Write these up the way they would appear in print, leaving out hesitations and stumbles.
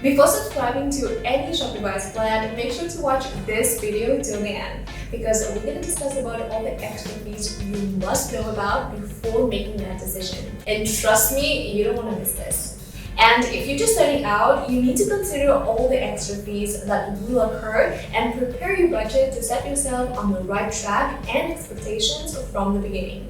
Before subscribing to any Shopify's plan, make sure to watch this video till the end because we're going to discuss about all the extra fees you must know about before making that decision. And trust me, you don't want to miss this. And if you're just starting out, you need to consider all the extra fees that will occur and prepare your budget to set yourself on the right track and expectations from the beginning.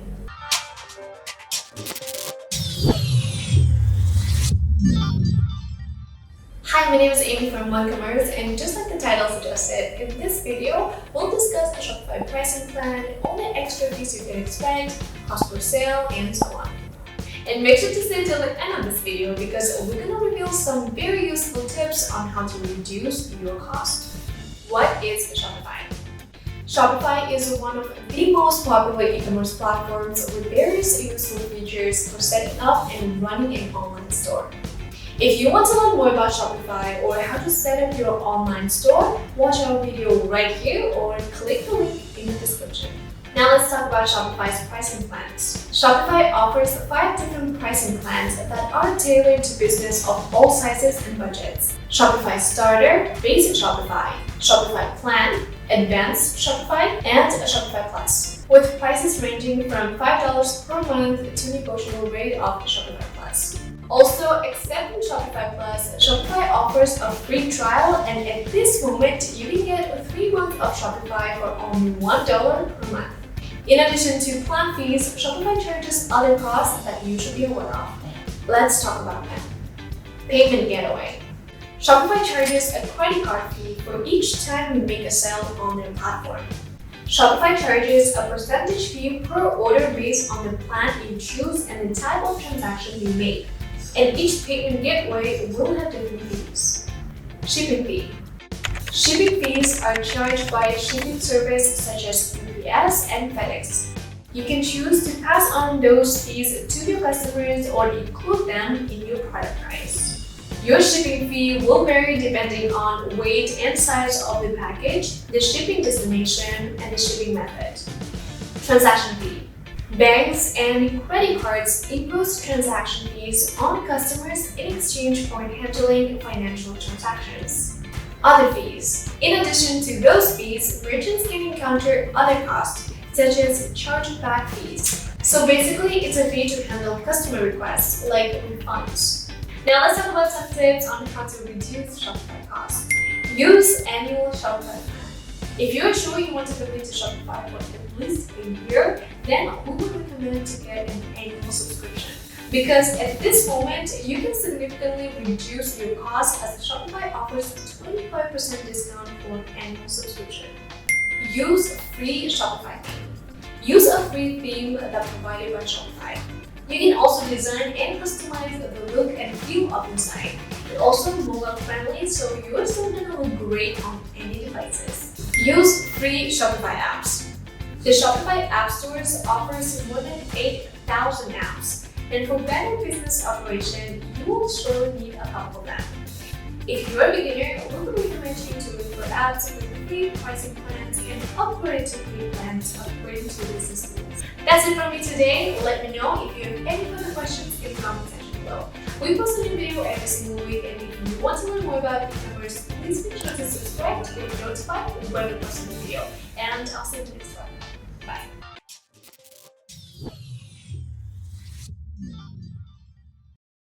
Hi, my name is Amy from eCommerce, and just like the title suggested, in this video, we'll discuss the Shopify pricing plan, all the extra fees you can expect, cost per sale, and so on. And make sure to stay till the end of this video because we're going to reveal some very useful tips on how to reduce your cost. What is Shopify? Shopify is one of the most popular e-commerce platforms with various useful features for setting up and running an online store. If you want to learn more about Shopify or how to set up your online store, watch our video right here or click the link in the description. Now let's talk about Shopify's pricing plans. Shopify offers 5 different pricing plans that are tailored to business of all sizes and budgets. Shopify Starter, Basic Shopify, Shopify Plan, Advanced Shopify, and Shopify Plus, with prices ranging from $5 per month to negotiable rate of Shopify Plus. Also, except in Shopify Plus, Shopify offers a free trial, and at this moment, you can get 3 months of Shopify for only $1 per month. In addition to plan fees, Shopify charges other costs that you should be aware of. Let's talk about them. Payment Getaway. Shopify charges a credit card fee for each time you make a sale on their platform. Shopify charges a percentage fee per order based on the plan you choose and the type of transaction you make. And each payment gateway will have different fees. Shipping fee. Shipping fees are charged by a shipping service such as UPS and FedEx. You can choose to pass on those fees to your customers or include them in your product price. Your shipping fee will vary depending on weight and size of the package, the shipping destination, and the shipping method. Transaction fee. Banks and credit cards impose transaction fees on customers in exchange for handling financial transactions. Other fees. In addition to those fees, merchants can encounter other costs, such as chargeback fees. So basically, it's a fee to handle customer requests, like refunds. Now let's talk about some tips on how to reduce Shopify costs. Use annual Shopify plan. If you're sure you want to commit to Shopify for at least a year, then we would recommend to get an annual subscription. Because at this moment, you can significantly reduce your costs as Shopify offers a 25% discount for an annual subscription. Use free Shopify theme. Use a free theme that's provided by Shopify. You can also design and customize the look and feel of your site. It's also mobile friendly, so you're still gonna look great on any devices. Use free Shopify apps. The Shopify App Stores offers more than 8,000 apps, and for better business operation, you will surely need a couple of them. If you're a beginner, we would recommend you to look for apps with free pricing plans and upgrade to free plans according to business needs. That's it from me today. Let me know if you have any further questions in the comment section below. We post a new video every single week, and if you want to learn more about e-commerce, please make sure to subscribe to get notified when we post a new video. And I'll see you next time. Bye.